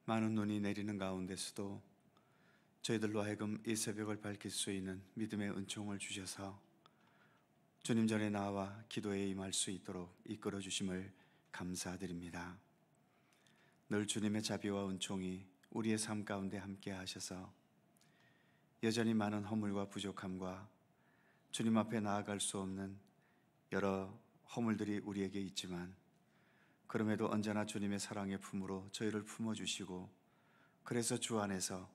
많은 눈이 내리는 가운데서도 저희들로 하여금 이 새벽을 밝힐 수 있는 믿음의 은총을 주셔서 주님 전에 나와 기도에 임할 수 있도록 이끌어 주심을 감사드립니다. 늘 주님의 자비와 은총이 우리의 삶 가운데 함께 하셔서 여전히 많은 허물과 부족함과 주님 앞에 나아갈 수 없는 여러 허물들이 우리에게 있지만 그럼에도 언제나 주님의 사랑의 품으로 저희를 품어주시고, 그래서 주 안에서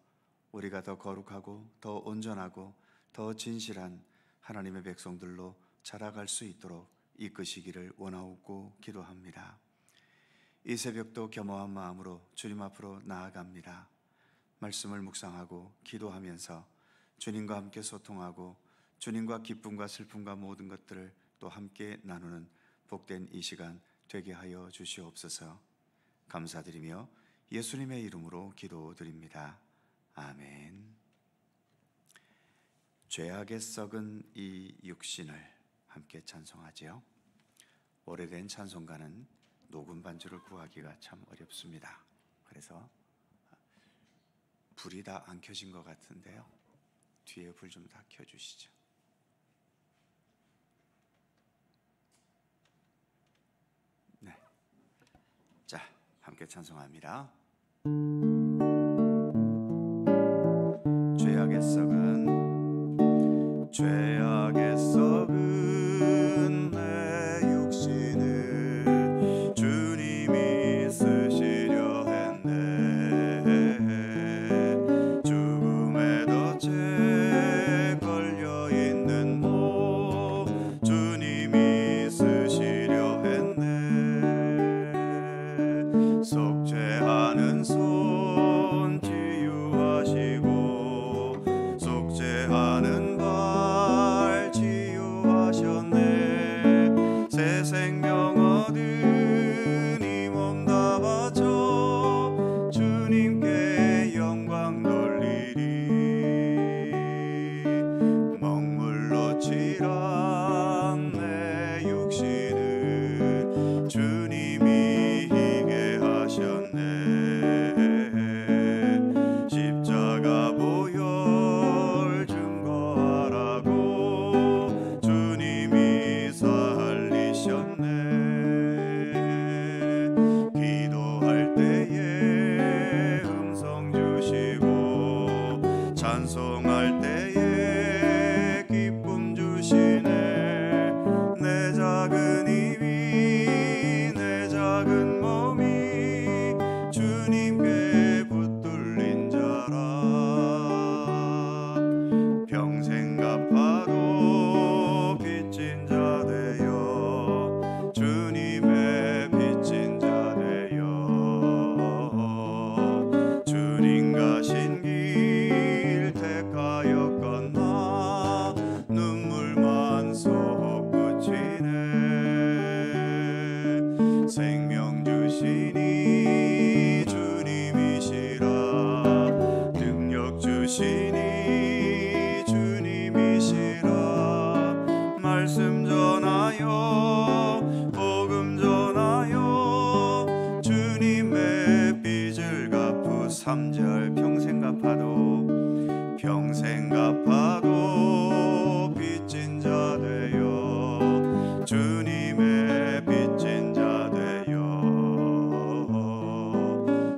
우리가 더 거룩하고 더 온전하고 더 진실한 하나님의 백성들로 자라갈 수 있도록 이끄시기를 원하옵고 기도합니다. 이 새벽도 겸허한 마음으로 주님 앞으로 나아갑니다. 말씀을 묵상하고 기도하면서 주님과 함께 소통하고 주님과 기쁨과 슬픔과 모든 것들을 또 함께 나누는 복된 이 시간 되게 하여 주시옵소서. 감사드리며 예수님의 이름으로 기도드립니다. 아멘. 죄악에 썩은 이 육신을 함께 찬송하지요. 오래된 찬송가는 녹음 반주를 구하기가 참 어렵습니다. 그래서 불이 다 안 켜진 것 같은데요, 뒤에 불 좀 다 켜주시죠. 네, 자, 함께 찬송합니다. 죄악에 썩은 내 육신을 주님이 쓰시려 했네. 죽음의 덫에 걸려있는 몸 주님이 쓰시려 했네. 속죄하는 손 치유하시고 속죄하는 발 치유하셨네. 새 생명 얻은 이 몸 다 바쳐 주님께 영광 돌리리. 먹물로 칠한 내 육신을 주님이 희게 하셨네. 십자가 보혈 증거하라고 주님이 살리셨네. 기도할 때에 음성 주시고 찬송할 때에 기쁨 주시네. 내 작은 힘이 내 작은 몸이 주님께 붙들린 자라. 평생 갚아도 빚진 자 되어 주님의 빚진 자 되어 주님 가신 길 택하여 건너 눈물만 쏙 그치네. 생명 주시니 주님이시라. 능력 주시니 주님이시라. 말씀 전하여 복음 전하여 주님의 빚을 갚으. 3절 평생 갚아도 빚진 자 되어 주님의 빚진 자 되어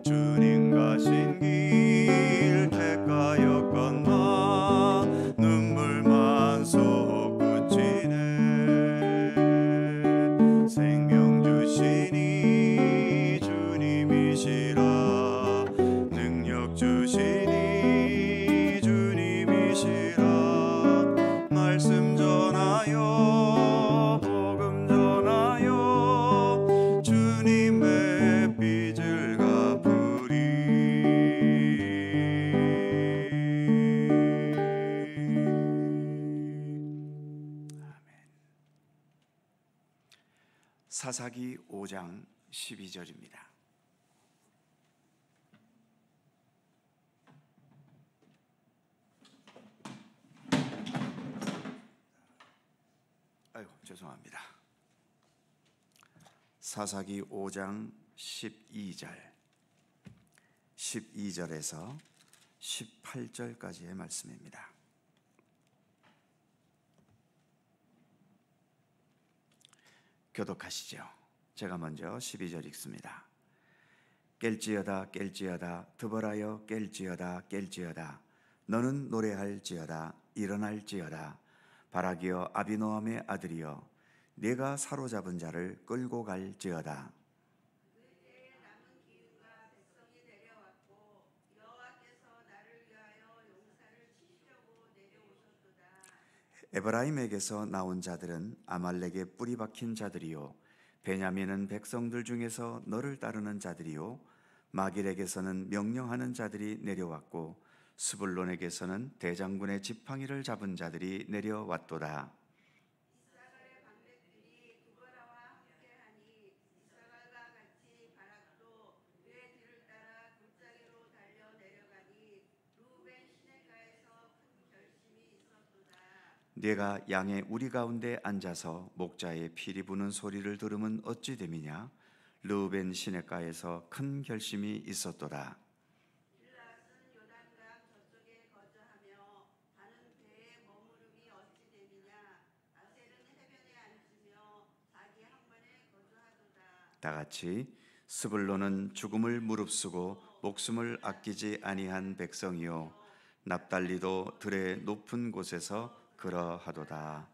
주님 가신 길 택하여 건너 눈물만 쏙 그치네. 생명 주시니 주님이시라. 능력 주시니 주님이시라. 말씀 전하여 복음 전하여 주님의 빚을 갚으리. 아멘. 사사기 5장 12절입니다. 아이고, 죄송합니다. 사사기 5장 12절 12절에서 18절까지의 말씀입니다. 교독하시죠. 제가 먼저 12절 읽습니다. 깰지어다 깰지어다 드보라여 깰지어다 깰지어다 너는 노래할지어다 일어날지어다 바라기여 아비노함의 아들이여 네가 사로잡은 자를 끌고 갈지어다. 에브라임에게서 나온 자들은 아말렉에 뿌리 박힌 자들이요 베냐민은 백성들 중에서 너를 따르는 자들이요 마길에게서는 명령하는 자들이 내려왔고 스불론에게서는 대장군의 지팡이를 잡은 자들이 내려왔도다. 네가 양의 우리 가운데 앉아서 목자의 피리 부는 소리를 들으면 어찌 됨이냐? 르우벤 시냇가에서 큰 결심이 있었도다. 다 같이 스불론은 죽음을 무릅쓰고 목숨을 아끼지 아니한 백성이요 납달리도 들의 높은 곳에서 그러하도다.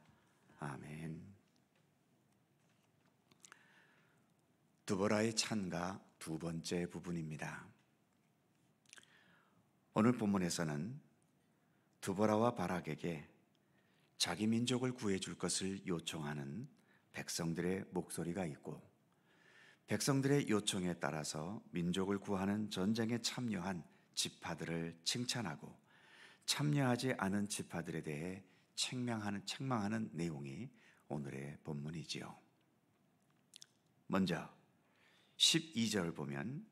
아멘. 드보라의 찬가 두 번째 부분입니다. 오늘 본문에서는 드보라와 바락에게 자기 민족을 구해줄 것을 요청하는 백성들의 목소리가 있고 백성들의 요청에 따라서 민족을 구하는 전쟁에 참여한 지파들을 칭찬하고 참여하지 않은 지파들에 대해 책망하는 내용이 오늘의 본문이지요. 먼저 12절 보면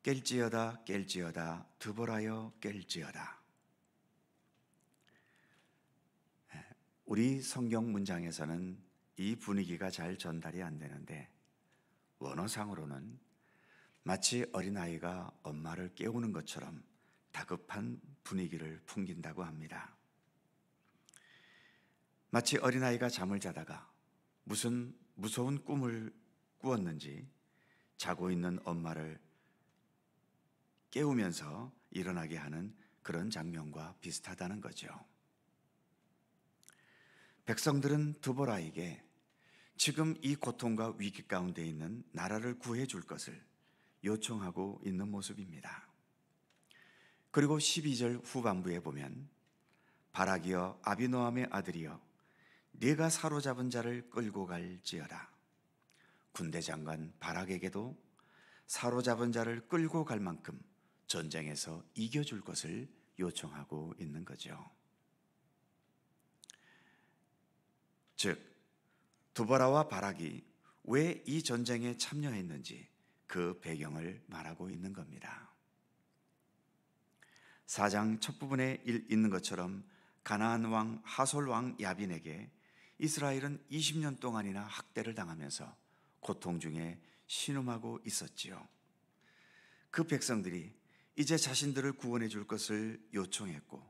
깰지어다 깰지어다 드보라여 깰지어다. 우리 성경 문장에서는 이 분위기가 잘 전달이 안 되는데 원어상으로는 마치 어린아이가 엄마를 깨우는 것처럼 다급한 분위기를 풍긴다고 합니다. 마치 어린아이가 잠을 자다가 무슨 무서운 꿈을 꾸었는지 자고 있는 엄마를 깨우면서 일어나게 하는 그런 장면과 비슷하다는 거죠. 백성들은 드보라에게 지금 이 고통과 위기 가운데 있는 나라를 구해줄 것을 요청하고 있는 모습입니다. 그리고 12절 후반부에 보면 바락이여 아비노함의 아들이여 네가 사로잡은 자를 끌고 갈지어다. 군대 장관 바락에게도 사로잡은 자를 끌고 갈 만큼 전쟁에서 이겨줄 것을 요청하고 있는 거죠. 즉 드보라와 바락이 왜 이 전쟁에 참여했는지 그 배경을 말하고 있는 겁니다. 4장 첫 부분에 있는 것처럼 가나안 왕 하솔 왕 야빈에게 이스라엘은 20년 동안이나 학대를 당하면서 고통 중에 신음하고 있었지요. 그 백성들이 이제 자신들을 구원해 줄 것을 요청했고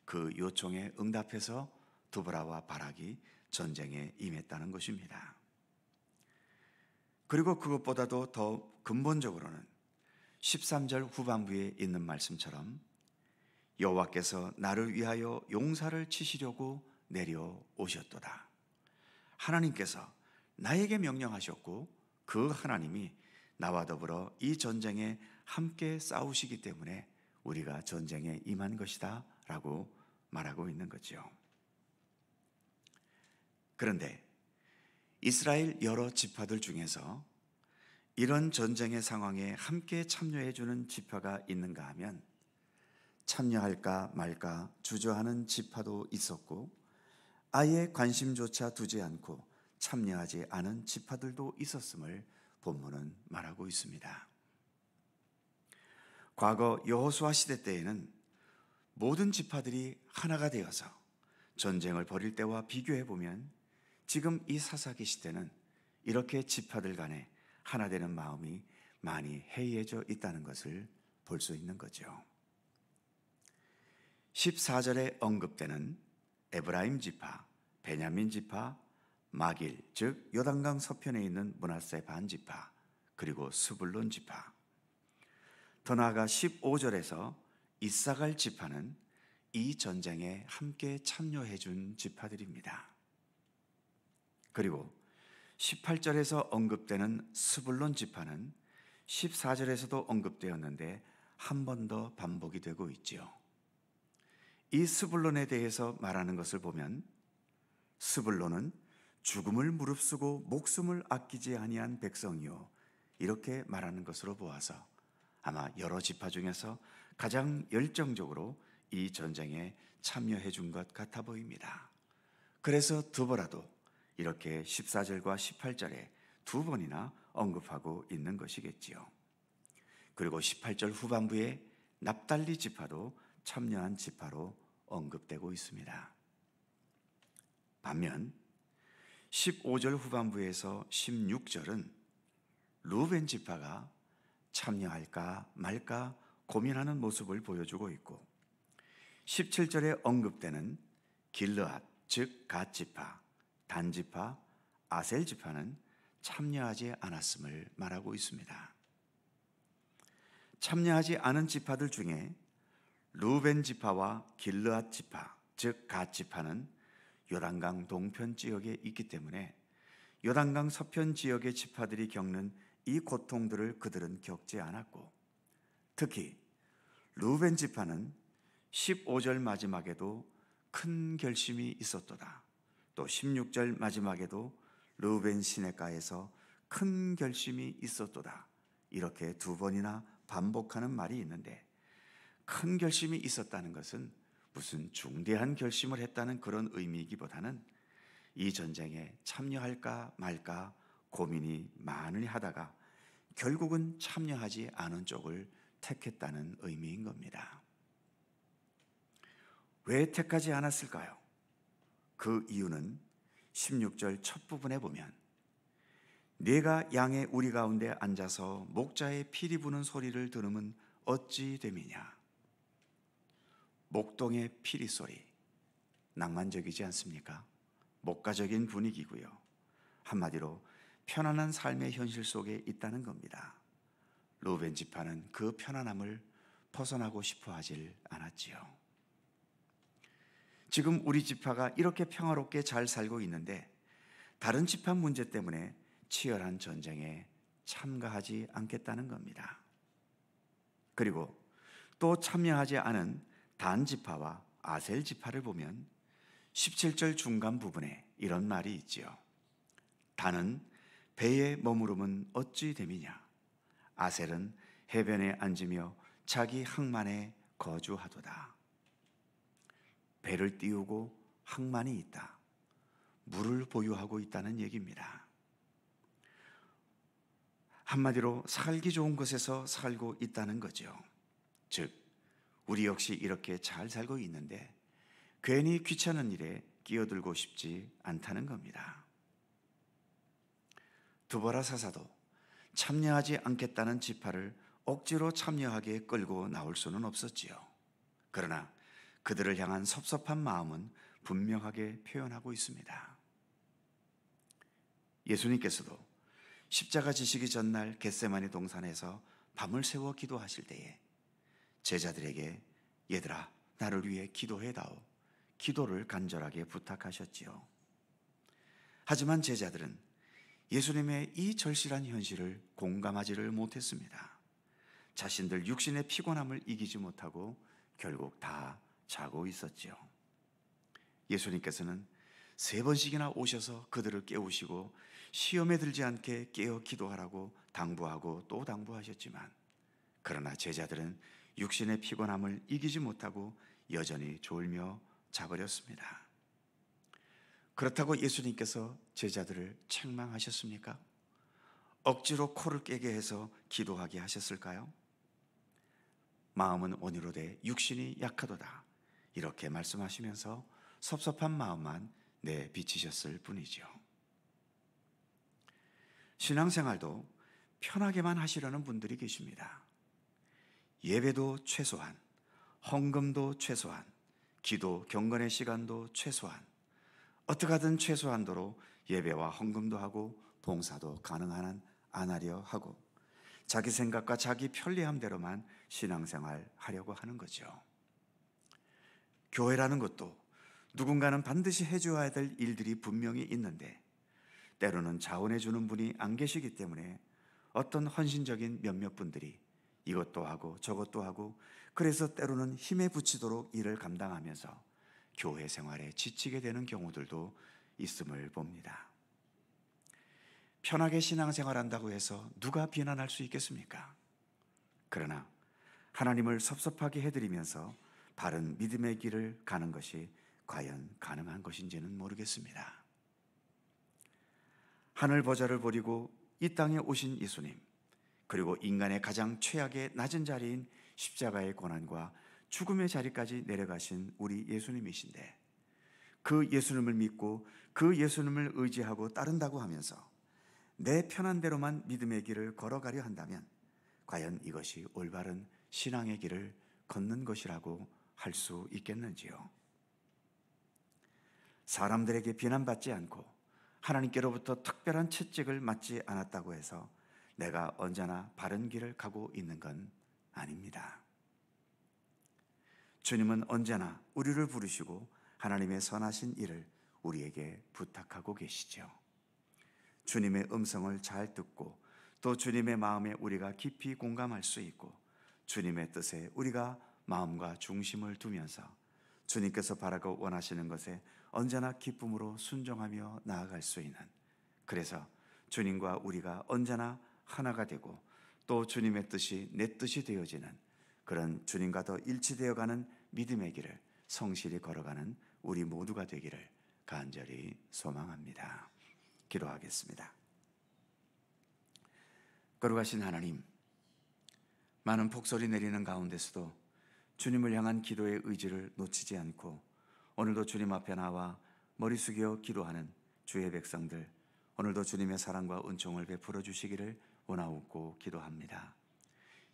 그 요청에 응답해서 드보라와 바락이 전쟁에 임했다는 것입니다. 그리고 그것보다도 더 근본적으로는 13절 후반부에 있는 말씀처럼 여호와께서 나를 위하여 용사를 치시려고 내려오셨도다. 하나님께서 나에게 명령하셨고 그 하나님이 나와 더불어 이 전쟁에 함께 싸우시기 때문에 우리가 전쟁에 임한 것이다 라고 말하고 있는 거죠. 그런데 이스라엘 여러 지파들 중에서 이런 전쟁의 상황에 함께 참여해주는 지파가 있는가 하면 참여할까 말까 주저하는 지파도 있었고 아예 관심조차 두지 않고 참여하지 않은 지파들도 있었음을 본문은 말하고 있습니다. 과거 여호수아 시대 때에는 모든 지파들이 하나가 되어서 전쟁을 벌일 때와 비교해 보면 지금 이 사사기 시대는 이렇게 지파들 간에 하나 되는 마음이 많이 해이해져 있다는 것을 볼 수 있는 거죠. 14절에 언급되는 에브라임 지파, 베냐민 지파, 마길, 즉 요단강 서편에 있는 므낫세 반 지파, 그리고 스불론 지파. 더 나아가 15절에서 이사갈 지파는 이 전쟁에 함께 참여해 준 지파들입니다. 그리고 18절에서 언급되는 스불론 지파는 14절에서도 언급되었는데 한 번 더 반복이 되고 있지요. 이 스불론에 대해서 말하는 것을 보면 스불론은 죽음을 무릅쓰고 목숨을 아끼지 아니한 백성이요, 이렇게 말하는 것으로 보아서 아마 여러 지파 중에서 가장 열정적으로 이 전쟁에 참여해 준 것 같아 보입니다. 그래서 두보라도 이렇게 14절과 18절에 두 번이나 언급하고 있는 것이겠지요. 그리고 18절 후반부에 납달리 지파도 참여한 지파로 언급되고 있습니다. 반면 15절 후반부에서 16절은 루벤 지파가 참여할까 말까 고민하는 모습을 보여주고 있고, 17절에 언급되는 길르앗, 즉 갓 지파, 단 지파, 아셀 지파는 참여하지 않았음을 말하고 있습니다. 참여하지 않은 지파들 중에 루벤 지파와 길르앗 지파, 즉 갓 지파는 요단강 동편 지역에 있기 때문에 요단강 서편 지역의 지파들이 겪는 이 고통들을 그들은 겪지 않았고, 특히 루벤 지파는 15절 마지막에도 큰 결심이 있었도다, 또 16절 마지막에도 루벤 시내가에서 큰 결심이 있었도다, 이렇게 두 번이나 반복하는 말이 있는데, 큰 결심이 있었다는 것은 무슨 중대한 결심을 했다는 그런 의미이기보다는 이 전쟁에 참여할까 말까 고민이 많이 하다가 결국은 참여하지 않은 쪽을 택했다는 의미인 겁니다. 왜 택하지 않았을까요? 그 이유는 16절 첫 부분에 보면 네가 양의 우리 가운데 앉아서 목자의 피리 부는 소리를 들으면 어찌 됨이냐. 목동의 피리 소리, 낭만적이지 않습니까? 목가적인 분위기고요. 한마디로 편안한 삶의 현실 속에 있다는 겁니다. 루벤 지파는 그 편안함을 벗어나고 싶어 하질 않았지요. 지금 우리 지파가 이렇게 평화롭게 잘 살고 있는데 다른 지파 문제 때문에 치열한 전쟁에 참가하지 않겠다는 겁니다. 그리고 또 참여하지 않은 단 지파와 아셀 지파를 보면 17절 중간 부분에 이런 말이 있지요. 단은 배에 머무름은 어찌 됨이냐. 아셀은 해변에 앉으며 자기 항만에 거주하도다. 배를 띄우고 항만이 있다. 물을 보유하고 있다는 얘기입니다. 한마디로 살기 좋은 곳에서 살고 있다는 거죠. 즉 우리 역시 이렇게 잘 살고 있는데 괜히 귀찮은 일에 끼어들고 싶지 않다는 겁니다. 두보라 사사도 참여하지 않겠다는 지파를 억지로 참여하게 끌고 나올 수는 없었지요. 그러나 그들을 향한 섭섭한 마음은 분명하게 표현하고 있습니다. 예수님께서도 십자가 지시기 전날 겟세마네 동산에서 밤을 새워 기도하실 때에 제자들에게 얘들아 나를 위해 기도해다오, 기도를 간절하게 부탁하셨지요. 하지만 제자들은 예수님의 이 절실한 현실을 공감하지를 못했습니다. 자신들 육신의 피곤함을 이기지 못하고 결국 다 자고 있었지요. 예수님께서는 3번씩이나 오셔서 그들을 깨우시고 시험에 들지 않게 깨어 기도하라고 당부하고 또 당부하셨지만, 그러나 제자들은 육신의 피곤함을 이기지 못하고 여전히 졸며 자버렸습니다. 그렇다고 예수님께서 제자들을 책망하셨습니까? 억지로 코를 깨게 해서 기도하게 하셨을까요? 마음은 온유로되 육신이 약하도다, 이렇게 말씀하시면서 섭섭한 마음만 내비치셨을 뿐이죠. 신앙생활도 편하게만 하시려는 분들이 계십니다. 예배도 최소한, 헌금도 최소한, 기도 경건의 시간도 최소한, 어떻게 하든 최소한도로 예배와 헌금도 하고 봉사도 가능한 한 안 하려 하고 자기 생각과 자기 편리함대로만 신앙생활 하려고 하는 거죠. 교회라는 것도 누군가는 반드시 해줘야 될 일들이 분명히 있는데 때로는 자원해 주는 분이 안 계시기 때문에 어떤 헌신적인 몇몇 분들이 이것도 하고 저것도 하고 그래서 때로는 힘에 부치도록 일을 감당하면서 교회 생활에 지치게 되는 경우들도 있음을 봅니다. 편하게 신앙생활한다고 해서 누가 비난할 수 있겠습니까? 그러나 하나님을 섭섭하게 해드리면서 바른 믿음의 길을 가는 것이 과연 가능한 것인지는 모르겠습니다. 하늘 보좌를 버리고 이 땅에 오신 예수님, 그리고 인간의 가장 최악의 낮은 자리인 십자가의 고난과 죽음의 자리까지 내려가신 우리 예수님이신데 그 예수님을 믿고 그 예수님을 의지하고 따른다고 하면서 내 편한 대로만 믿음의 길을 걸어가려 한다면 과연 이것이 올바른 신앙의 길을 걷는 것이라고 할 수 있겠는지요? 사람들에게 비난받지 않고 하나님께로부터 특별한 채찍을 맞지 않았다고 해서 내가 언제나 바른 길을 가고 있는 건 아닙니다. 주님은 언제나 우리를 부르시고 하나님의 선하신 일을 우리에게 부탁하고 계시죠. 주님의 음성을 잘 듣고 또 주님의 마음에 우리가 깊이 공감할 수 있고 주님의 뜻에 우리가 마음과 중심을 두면서 주님께서 바라고 원하시는 것에 언제나 기쁨으로 순종하며 나아갈 수 있는, 그래서 주님과 우리가 언제나 하나가 되고 또 주님의 뜻이 내 뜻이 되어지는 그런 주님과 더 일치되어가는 믿음의 길을 성실히 걸어가는 우리 모두가 되기를 간절히 소망합니다. 기도하겠습니다. 거룩하신 하나님, 많은 폭설이 내리는 가운데서도 주님을 향한 기도의 의지를 놓치지 않고 오늘도 주님 앞에 나와 머리 숙여 기도하는 주의 백성들, 오늘도 주님의 사랑과 은총을 베풀어 주시기를 원하옵고 기도합니다.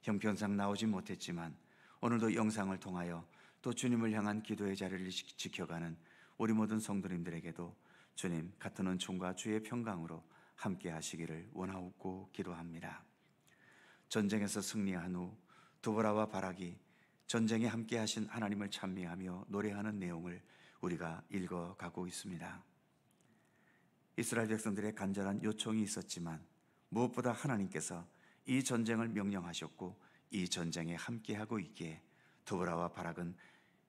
형편상 나오지 못했지만 오늘도 영상을 통하여 또 주님을 향한 기도의 자리를 지켜가는 우리 모든 성도님들에게도 주님 같은 은총과 주의 평강으로 함께 하시기를 원하옵고 기도합니다. 전쟁에서 승리한 후 두보라와 바락이 전쟁에 함께 하신 하나님을 찬미하며 노래하는 내용을 우리가 읽어가고 있습니다. 이스라엘 백성들의 간절한 요청이 있었지만 무엇보다 하나님께서 이 전쟁을 명령하셨고 이 전쟁에 함께하고 있기에 두보라와 바락은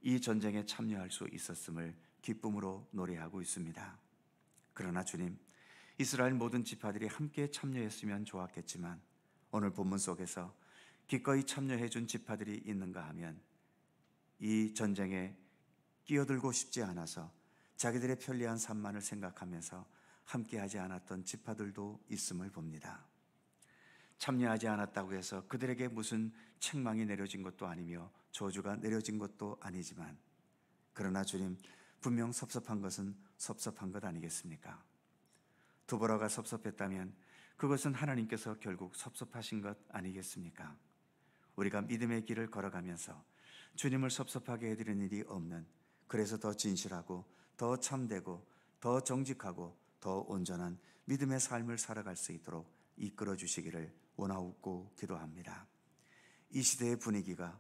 이 전쟁에 참여할 수 있었음을 기쁨으로 노래하고 있습니다. 그러나 주님, 이스라엘 모든 지파들이 함께 참여했으면 좋았겠지만 오늘 본문 속에서 기꺼이 참여해 준 지파들이 있는가 하면 이 전쟁에 끼어들고 싶지 않아서 자기들의 편리한 삶만을 생각하면서 함께하지 않았던 지파들도 있음을 봅니다. 참여하지 않았다고 해서 그들에게 무슨 책망이 내려진 것도 아니며 저주가 내려진 것도 아니지만 그러나 주님, 분명 섭섭한 것은 섭섭한 것 아니겠습니까? 두보라가 섭섭했다면 그것은 하나님께서 결국 섭섭하신 것 아니겠습니까? 우리가 믿음의 길을 걸어가면서 주님을 섭섭하게 해드리는 일이 없는, 그래서 더 진실하고 더 참되고 더 정직하고 더 온전한 믿음의 삶을 살아갈 수 있도록 이끌어 주시기를 원하옵고 기도합니다. 이 시대의 분위기가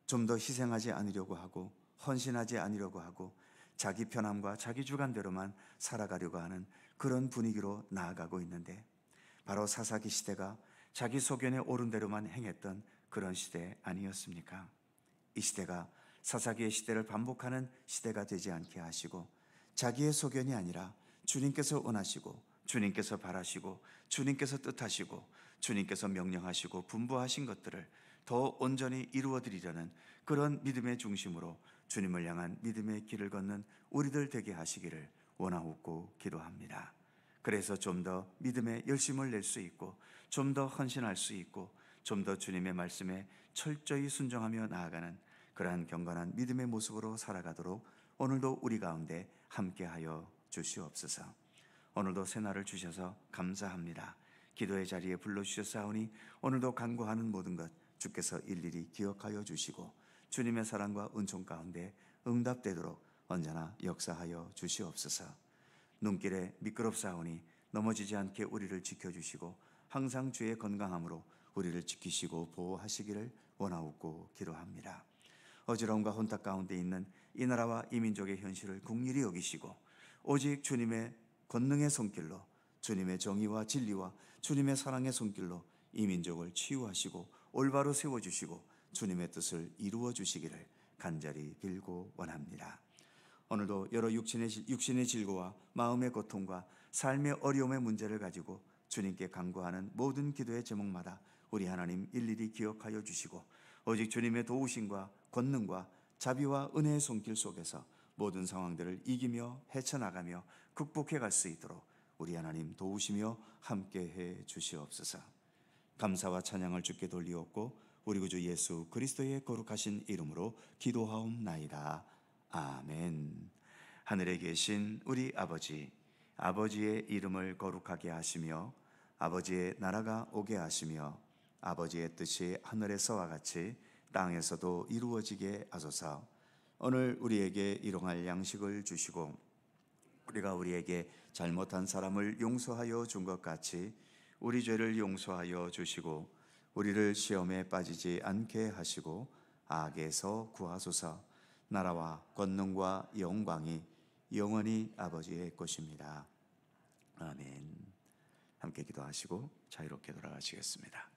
좀 더 희생하지 않으려고 하고 헌신하지 않으려고 하고 자기 편함과 자기 주관대로만 살아가려고 하는 그런 분위기로 나아가고 있는데 바로 사사기 시대가 자기 소견에 옳은 대로만 행했던 그런 시대 아니었습니까? 이 시대가 사사기의 시대를 반복하는 시대가 되지 않게 하시고 자기의 소견이 아니라 주님께서 원하시고 주님께서 바라시고 주님께서 뜻하시고 주님께서 명령하시고 분부하신 것들을 더 온전히 이루어드리려는 그런 믿음의 중심으로 주님을 향한 믿음의 길을 걷는 우리들 되게 하시기를 원하옵고 기도합니다. 그래서 좀 더 믿음의 열심을 낼 수 있고 좀 더 헌신할 수 있고 좀 더 주님의 말씀에 철저히 순종하며 나아가는 그러한 경건한 믿음의 모습으로 살아가도록 오늘도 우리 가운데 함께하여 주시옵소서. 오늘도 새날을 주셔서 감사합니다. 기도의 자리에 불러주셨사오니 오늘도 간구하는 모든 것 주께서 일일이 기억하여 주시고 주님의 사랑과 은총 가운데 응답되도록 언제나 역사하여 주시옵소서. 눈길에 미끄럽사오니 넘어지지 않게 우리를 지켜주시고 항상 주의 건강함으로 우리를 지키시고 보호하시기를 원하옵고 기도합니다. 어지러움과 혼탁 가운데 있는 이 나라와 이 민족의 현실을 긍휼히 여기시고 오직 주님의 권능의 손길로, 주님의 정의와 진리와 주님의 사랑의 손길로 이 민족을 치유하시고 올바로 세워주시고 주님의 뜻을 이루어 주시기를 간절히 빌고 원합니다. 오늘도 여러 육신의 질고와 마음의 고통과 삶의 어려움의 문제를 가지고 주님께 간구하는 모든 기도의 제목마다 우리 하나님 일일이 기억하여 주시고 오직 주님의 도우심과 권능과 자비와 은혜의 손길 속에서 모든 상황들을 이기며 헤쳐나가며 극복해 갈 수 있도록 우리 하나님 도우시며 함께해 주시옵소서. 감사와 찬양을 주께 돌리옵고 우리 구주 예수 그리스도의 거룩하신 이름으로 기도하옵나이다. 아멘. 하늘에 계신 우리 아버지, 아버지의 이름을 거룩하게 하시며 아버지의 나라가 오게 하시며 아버지의 뜻이 하늘에서와 같이 땅에서도 이루어지게 하소서. 오늘 우리에게 일용할 양식을 주시고 우리가 우리에게 잘못한 사람을 용서하여 준 것 같이 우리 죄를 용서하여 주시고 우리를 시험에 빠지지 않게 하시고 악에서 구하소서. 나라와 권능과 영광이 영원히 아버지의 것입니다. 아멘. 함께 기도하시고 자유롭게 돌아가시겠습니다.